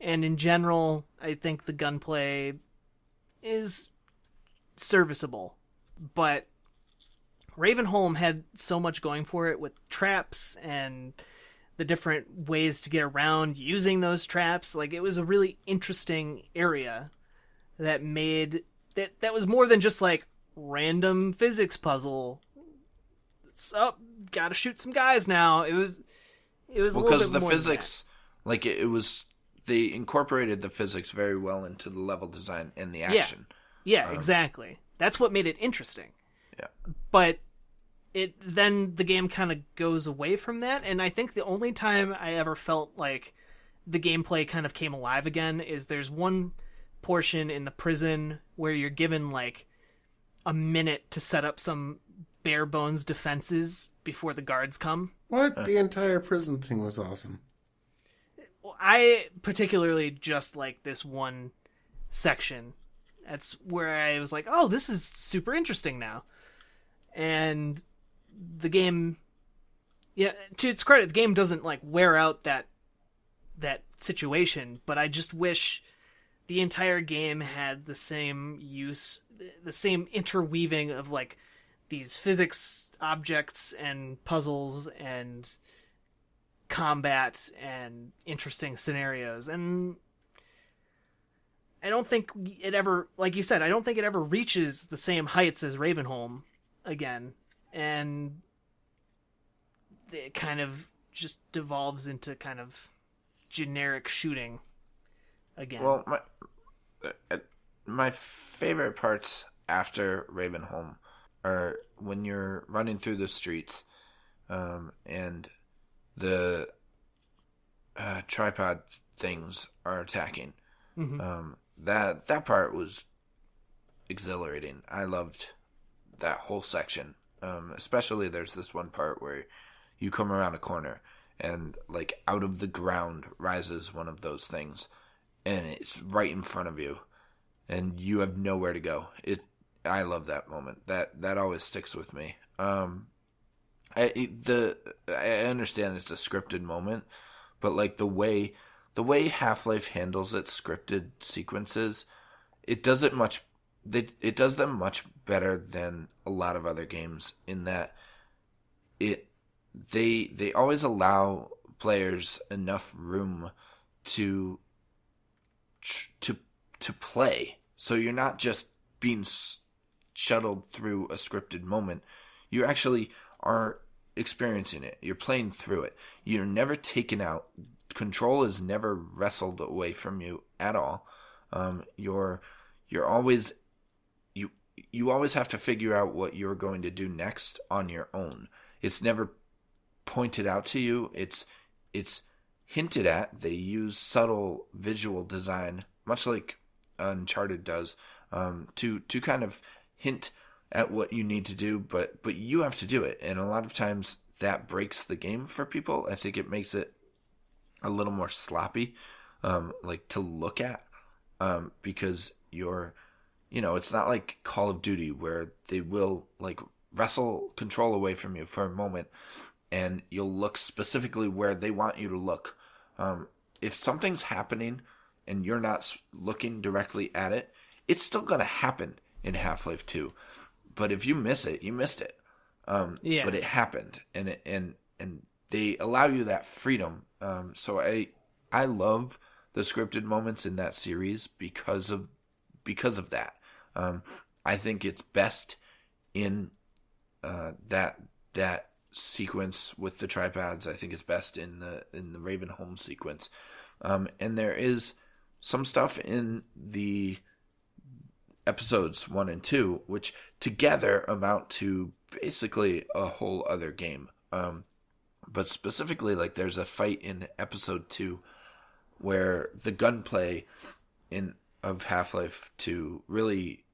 And in general, I think the gunplay is serviceable. But Ravenholm had so much going for it with traps and the different ways to get around using those traps. It was a really interesting area that made... That was more than just, random physics puzzle. So, gotta shoot some guys now. It was a little bit more because the physics, they incorporated the physics very well into the level design and the action. Yeah, exactly. That's what made it interesting. Yeah. But then the game kind of goes away from that, and I think the only time I ever felt like the gameplay kind of came alive again is there's one portion in the prison where you're given a minute to set up some bare bones defenses before the guards come. What? The entire prison thing was awesome. Well, I particularly just like this one section. That's where I was like, oh, this is super interesting now. And the game, to its credit, the game doesn't wear out that situation, but I just wish the entire game had the same use, the same interweaving of these physics objects and puzzles and combat and interesting scenarios. And I don't think it ever, like you said, I don't think it ever reaches the same heights as Ravenholm again, and it kind of just devolves into kind of generic shooting again. Well, my favorite parts after Ravenholm are when you're running through the streets, and the tripod things are attacking. Mm-hmm. That part was exhilarating. I loved that whole section. Especially there's this one part where you come around a corner and like out of the ground rises one of those things, and it's right in front of you, and you have nowhere to go. I love that moment. That always sticks with me. I understand it's a scripted moment, but like the way Half-Life handles its scripted sequences, it does them much better than a lot of other games in that they always allow players enough room to play. So you're not just being shuttled through a scripted moment. You actually are experiencing it. You're playing through it. You're never taken out. Control is never wrestled away from you at all. You're always you always have to figure out what you're going to do next on your own. It's never pointed out to you. It's hinted at. They use subtle visual design, much like Uncharted does, to kind of hint at what you need to do, but you have to do it. And a lot of times that breaks the game for people. I think it makes it a little more sloppy, like to look at, because it's not like Call of Duty where they will like wrestle control away from you for a moment and you'll look specifically where they want you to look. If something's happening and you're not looking directly at it, it's still going to happen in Half-Life 2. But if you miss it, you missed it. Yeah. But it happened, and they allow you that freedom. So I love the scripted moments in that series because of that. I think it's best in that sequence with the tripods. I think it's best in the Ravenholm sequence. And there is some stuff in the episodes 1 and 2, which together amount to basically a whole other game. But specifically, like there's a fight in episode 2 where the gunplay of Half-Life 2 really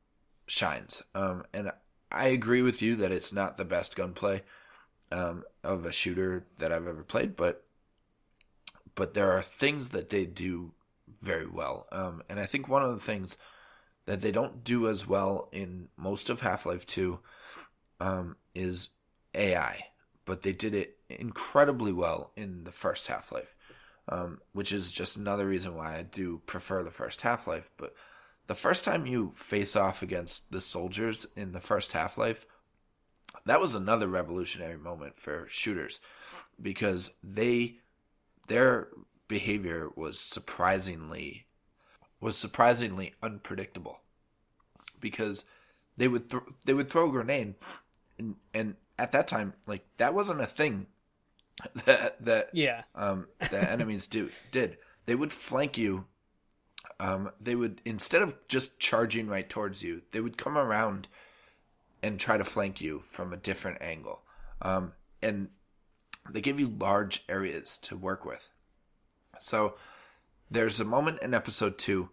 shines. And I agree with you that it's not the best gunplay of a shooter that I've ever played, but there are things that they do very well. And I think one of the things that they don't do as well in most of Half-Life 2 is AI, but they did it incredibly well in the first Half-Life, which is just another reason why I do prefer the first Half-Life. But the first time you face off against the soldiers in the first Half-Life, that was another revolutionary moment for shooters, because their behavior was surprisingly unpredictable, because they would throw a grenade, and at that time, like, that wasn't a thing that enemies did. They would flank you. They would, instead of just charging right towards you, they would come around and try to flank you from a different angle. And they give you large areas to work with. So there's a moment in episode 2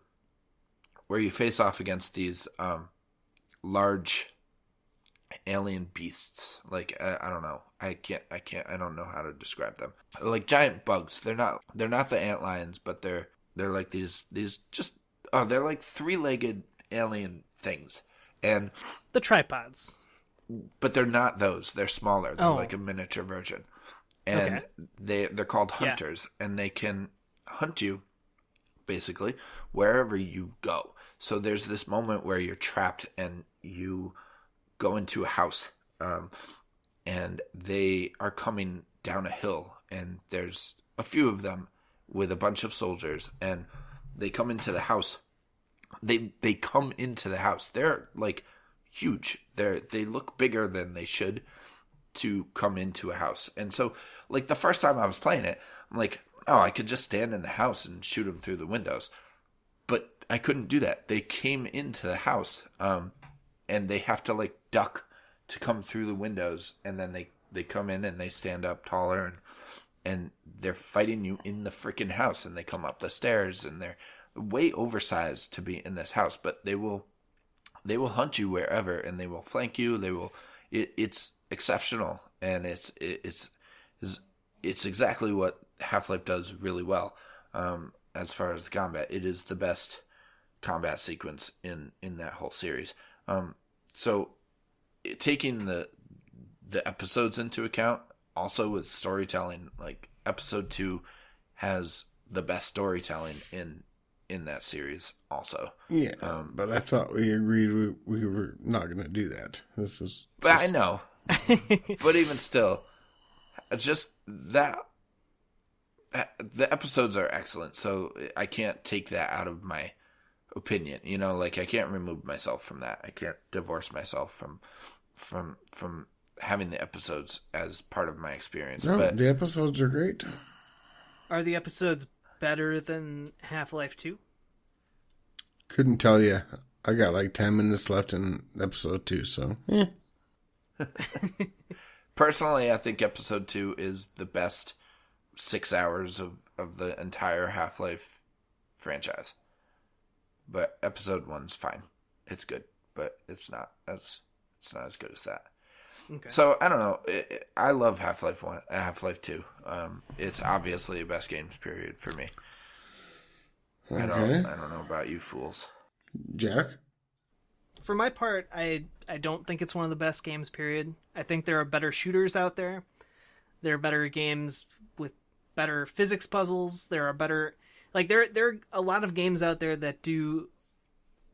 where you face off against these large alien beasts. Like, I don't know. I don't know how to describe them. Like giant bugs. They're not the antlions, but they're like these just, they're like 3-legged alien things. And the tripods. But they're not those. They're smaller. They're like a miniature version. And they're called hunters, and they can hunt you basically wherever you go. So there's this moment where you're trapped and you go into a house, and they are coming down a hill, and there's a few of them with a bunch of soldiers, and they come into the house, they come into the house. They're like huge. They look bigger than they should to come into a house. And so like the first time I was playing it, I'm like, oh, I could just stand in the house and shoot them through the windows. But I couldn't do that. They came into the house, and they have to like duck to come through the windows, and then they come in and they stand up taller, and they're fighting you in the freaking house, and they come up the stairs, and they're way oversized to be in this house, but they will hunt you wherever, and they will flank you. It's exceptional, and it's exactly what Half-Life does really well. As far as the combat, it is the best combat sequence in that whole series. So taking the episodes into account, also with storytelling, like episode 2 has the best storytelling in that series also. Yeah, but I thought we agreed we were not going to do that. This is But I know. But even still, just that the episodes are excellent, so I can't take that out of my opinion. You know, like I can't remove myself from that. I can't divorce myself from having the episodes as part of my experience. No, but the episodes are great. Are the episodes better than Half-Life 2? Couldn't tell you. I got like 10 minutes left in episode 2, so personally, I think episode 2 is the best 6 hours of the entire Half-Life franchise. But episode 1's fine. It's good, but it's not as good as that. Okay. So I don't know. I love Half-Life 1, Half-Life 2. It's obviously the best games period for me. okay. I don't know about you fools. Jack? For my part, I don't think it's one of the best games, period. I think there are better shooters out there. There are better games with better physics puzzles. There are better... Like, there are a lot of games out there that do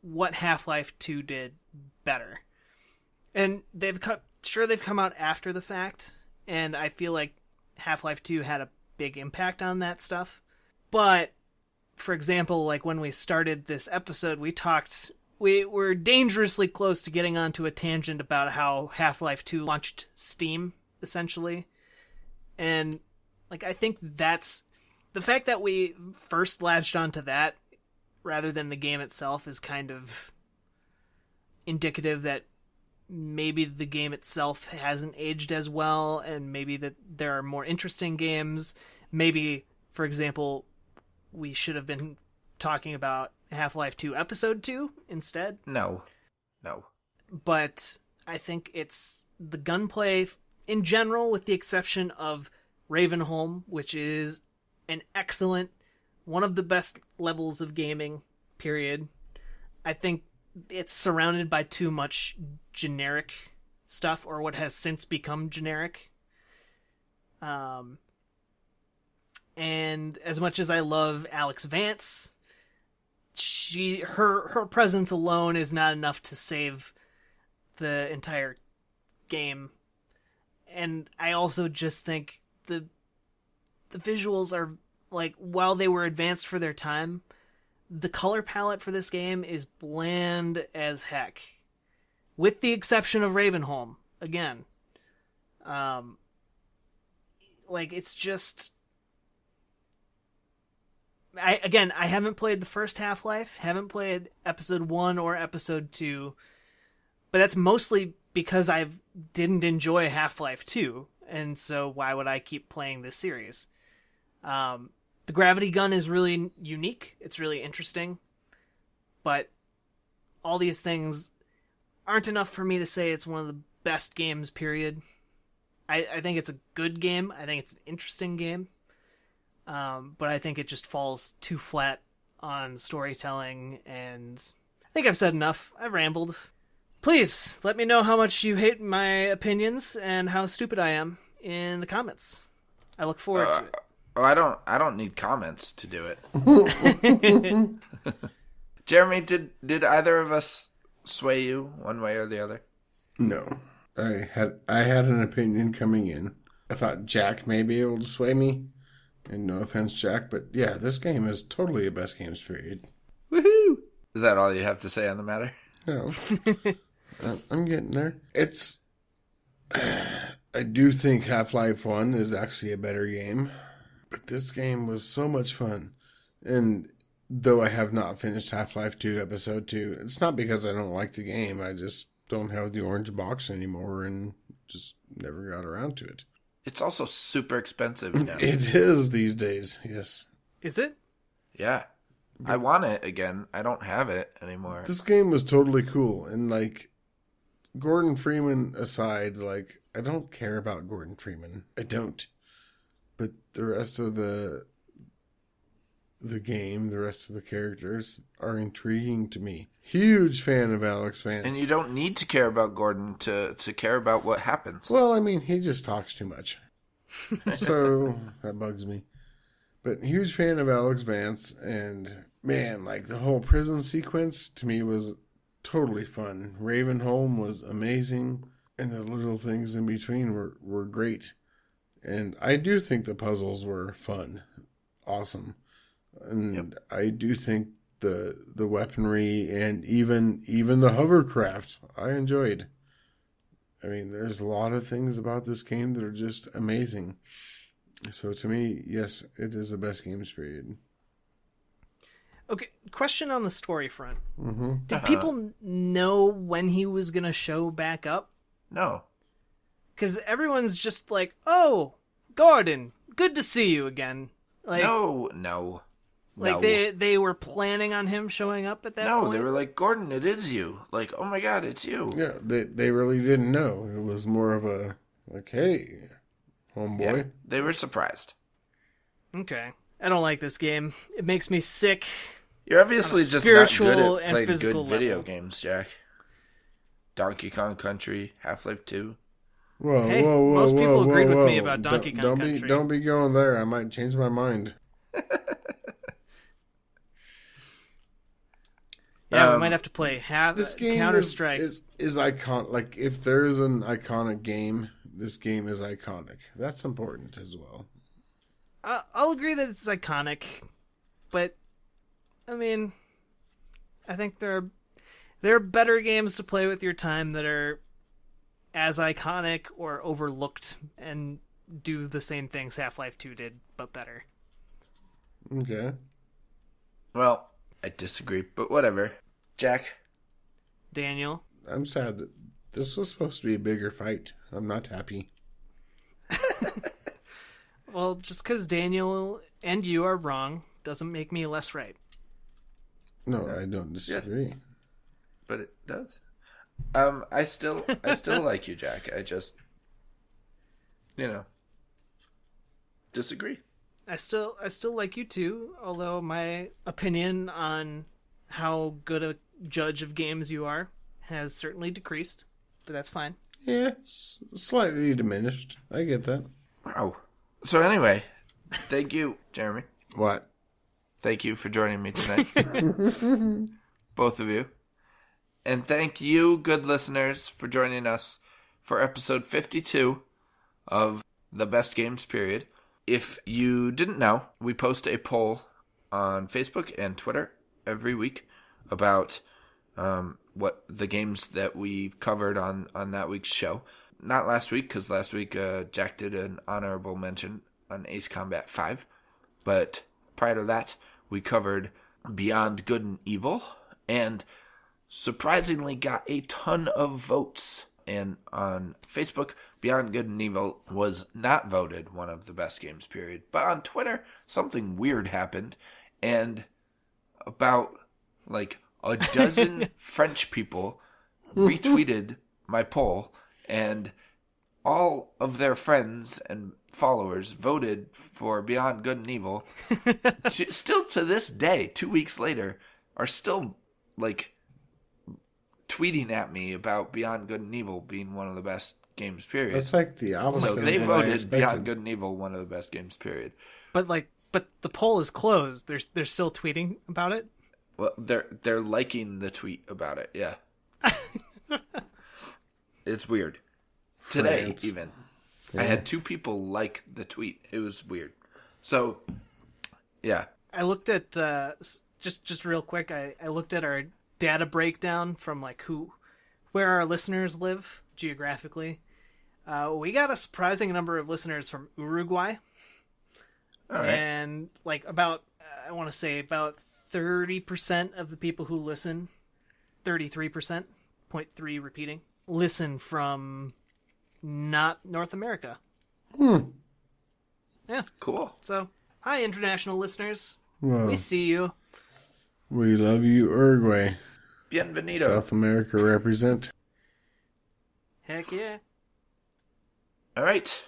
what Half-Life 2 did better. And they've come out after the fact, and I feel like Half-Life 2 had a big impact on that stuff. But, for example, like when we started this episode, we were dangerously close to getting onto a tangent about how Half-Life 2 launched Steam, essentially. And, like, I think that's... The fact that we first latched onto that, rather than the game itself, is kind of indicative that maybe the game itself hasn't aged as well, and maybe that there are more interesting games. Maybe, for example, we should have been talking about Half-Life 2 Episode 2 instead. No. But I think it's the gunplay in general, with the exception of Ravenholm, which is an excellent, one of the best levels of gaming, period. I think it's surrounded by too much generic stuff, or what has since become generic. And as much as I love Alex Vance, her presence alone is not enough to save the entire game. And I also just think the visuals are, like, while they were advanced for their time, the color palette for this game is bland as heck. With the exception of Ravenholm, again. Like, it's just... I haven't played the first Half-Life, haven't played Episode 1 or Episode 2, but that's mostly because I didn't enjoy Half-Life 2, and so why would I keep playing this series? The gravity gun is really unique. It's really interesting. But all these things aren't enough for me to say it's one of the best games, period. I think it's a good game. I think it's an interesting game. But I think it just falls too flat on storytelling, and I think I've said enough. I've rambled. Please, let me know how much you hate my opinions and how stupid I am in the comments. I look forward to it. Oh, I don't need comments to do it. Jeremy, did either of us sway you one way or the other? No. I had an opinion coming in. I thought Jack may be able to sway me. And no offense, Jack, but yeah, this game is totally a best games period. Woohoo! Is that all you have to say on the matter? No. I'm getting there. It's... I do think Half-Life 1 is actually a better game. But this game was so much fun. And though I have not finished Half-Life 2 Episode 2, it's not because I don't like the game. I just don't have the orange box anymore and just never got around to it. It's also super expensive now. It is these days, yes. Is it? Yeah. I want it again. I don't have it anymore. This game was totally cool. And, like, Gordan Freeman aside, like, I don't care about Gordan Freeman. I don't. But the rest of the game, the rest of the characters are intriguing to me. Huge fan of Alex Vance. And you don't need to care about Gordon to care about what happens. Well, I mean, he just talks too much. So, that bugs me. But huge fan of Alex Vance. And, man, like, the whole prison sequence to me was totally fun. Ravenholm was amazing. And the little things in between were great. And I do think the puzzles were fun. Awesome. And Yep. I do think the weaponry and even the hovercraft I enjoyed. I mean, there's a lot of things about this game that are just amazing. So to me, yes, it is the best games period. Okay, question on the story front. Mm-hmm. Did people know when he was going to show back up? No. Because everyone's just like, oh, Gordon, good to see you again. Like, No. Like, they were planning on him showing up at that point? No, they were like, Gordon, it is you. Like, oh my god, it's you. Yeah, they really didn't know. It was more of a, like, hey, homeboy. Yeah, they were surprised. Okay. I don't like this game. It makes me sick. You're obviously just not spiritual good at and playing good physical video level. games, Jack. Donkey Kong Country, Half-Life 2. Whoa, Hey, whoa, most people whoa, agreed whoa, with me whoa. about Donkey Kong don't Country. Don't be going there. I might change my mind. Yeah, we might have to play This game Counter-Strike. is iconic. Like, if there is an iconic game, this game is iconic. That's important as well. I'll agree that it's iconic, but, I mean, I think there are better games to play with your time that are as iconic or overlooked and do the same things Half-Life 2 did, but better. Okay. Well, I disagree, but whatever. Jack? Daniel? I'm sad that this was supposed to be a bigger fight. I'm not happy. Well, just because Daniel and you are wrong doesn't make me less right. No, I don't disagree. But it does. I still like you, Jack. I just, disagree. I still like you too, although my opinion on how good a judge of games you are has certainly decreased, but that's fine. Yeah, slightly diminished. I get that. Wow. So anyway, thank you, Jeremy. What? Thank you for joining me tonight. Both of you. And thank you, good listeners, for joining us for episode 52 of The Best Games Period. If you didn't know, we post a poll on Facebook and Twitter every week about what the games that we covered on that week's show. Not last week, because last week Jack did an honorable mention on Ace Combat 5. But prior to that, we covered Beyond Good and Evil, and surprisingly got a ton of votes. And on Facebook, Beyond Good and Evil was not voted one of the best games, period. But on Twitter, something weird happened, and about like a dozen French people retweeted my poll, and all of their friends and followers voted for Beyond Good and Evil. Still to this day, 2 weeks later, are still like tweeting at me about Beyond Good and Evil being one of the best games, period. It's like the opposite. So they of what I voted expected. Beyond Good and Evil one of the best games, period. But the poll is closed. They're still tweeting about it. Well, they're liking the tweet about it. Yeah, it's weird. Today, France. even I had 2 people like the tweet. It was weird. So, yeah, I looked at just real quick, I looked at our data breakdown from like where our listeners live geographically. We got a surprising number of listeners from Uruguay. All right. And like about 30% of the people who listen, 33%, 0.3 repeating, listen from not North America. Yeah. Cool. So, hi, international listeners. Well, We see you. we love you, Uruguay. Bienvenido. South America represent. Heck yeah. All right.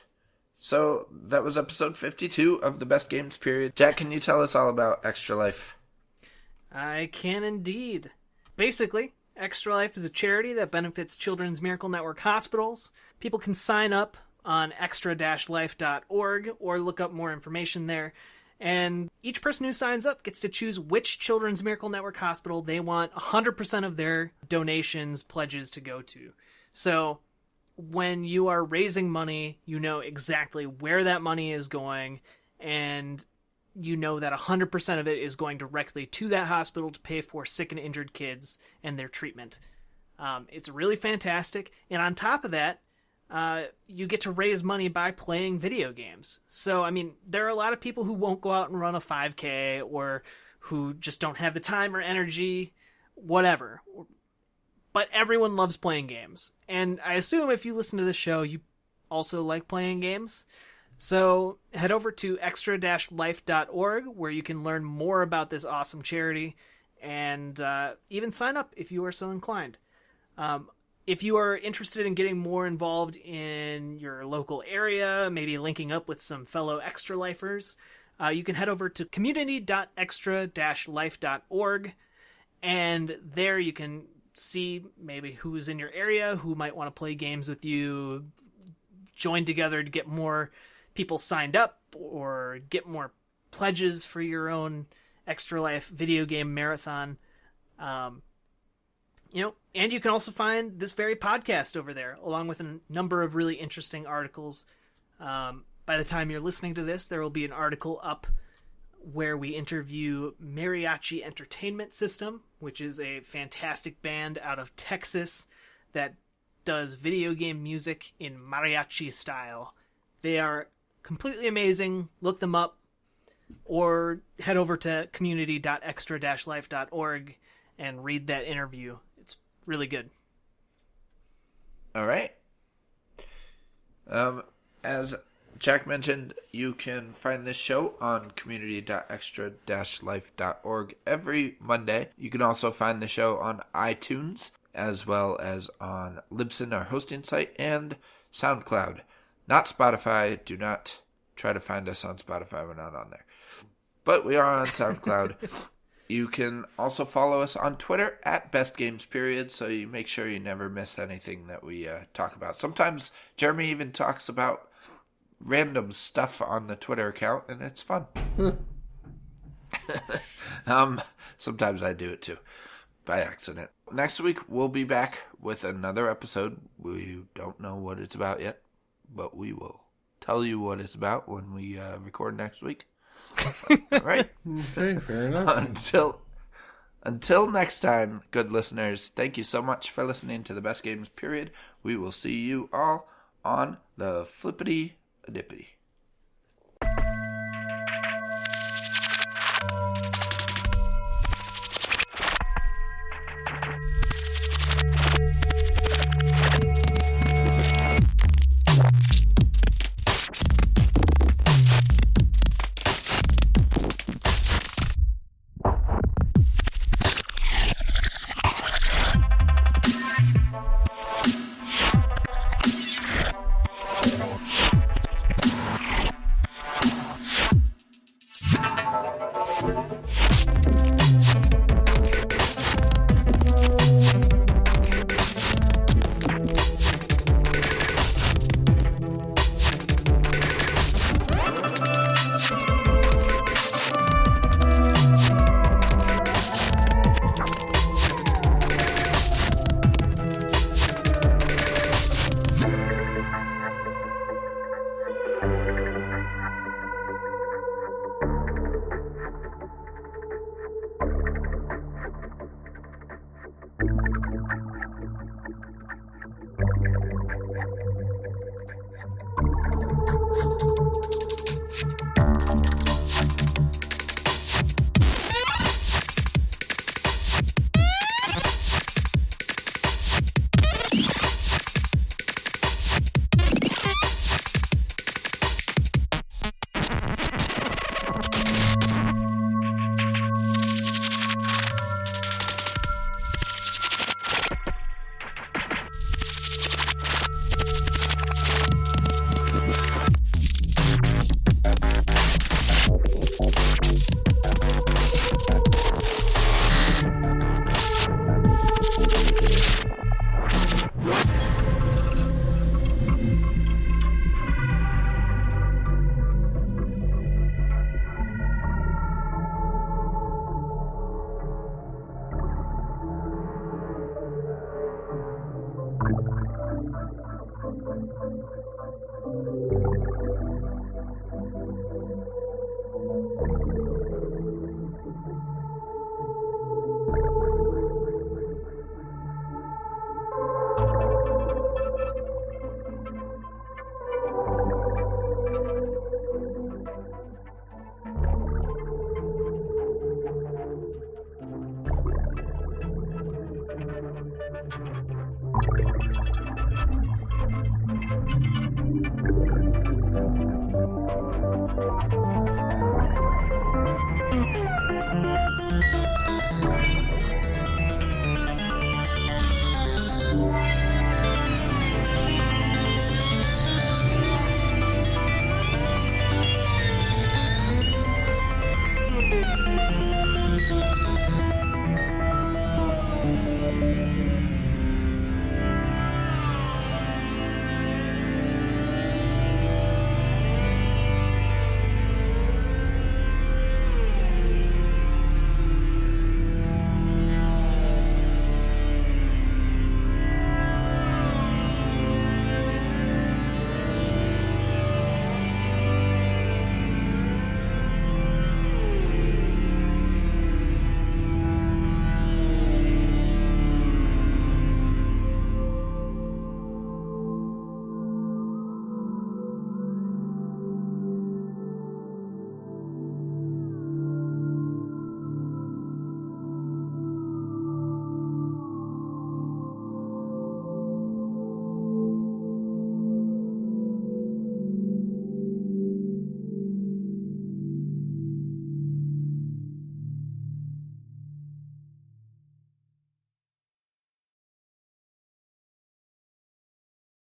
So that was episode 52 of the Best Games Period. Jack, can you tell us all about Extra Life? I can indeed. Basically, Extra Life is a charity that benefits Children's Miracle Network hospitals. People can sign up on extra-life.org or look up more information there. And each person who signs up gets to choose which Children's Miracle Network hospital they want 100% of their donations, pledges to go to. So when you are raising money, you know exactly where that money is going, and you know that 100% of it is going directly to that hospital to pay for sick and injured kids and their treatment. It's really fantastic. And on top of that, you get to raise money by playing video games. So, I mean, there are a lot of people who won't go out and run a 5K or who just don't have the time or energy, whatever. But everyone loves playing games. And I assume if you listen to this show, you also like playing games. So head over to extra-life.org where you can learn more about this awesome charity and even sign up if you are so inclined. If you are interested in getting more involved in your local area, maybe linking up with some fellow Extra Lifers, you can head over to community.extra-life.org, and there you can see maybe who's in your area, who might want to play games with you, join together to get more people signed up, or get more pledges for your own Extra Life video game marathon. And you can also find this very podcast over there, along with a number of really interesting articles. By the time you're listening to this, there will be an article up where we interview Mariachi Entertainment System, which is a fantastic band out of Texas that does video game music in mariachi style. They are completely amazing. Look them up, or head over to community.extra-life.org and read that interview. It's really good. All right. As Jack mentioned, you can find this show on community.extra-life.org every Monday. You can also find the show on iTunes, as well as on Libsyn, our hosting site, and SoundCloud. Not Spotify. Do not try to find us on Spotify. We're not on there. But we are on SoundCloud. You can also follow us on Twitter at BestGamesPeriod, so you make sure you never miss anything that we talk about. Sometimes Jeremy even talks about random stuff on the Twitter account, and it's fun. Sometimes I do it too, by accident. Next week, we'll be back with another episode. We don't know what it's about yet, but we will tell you what it's about when we record next week. All right? Okay, fair enough. Until next time, good listeners, thank you so much for listening to the Best Games Period. We will see you all on the flippity-dippity.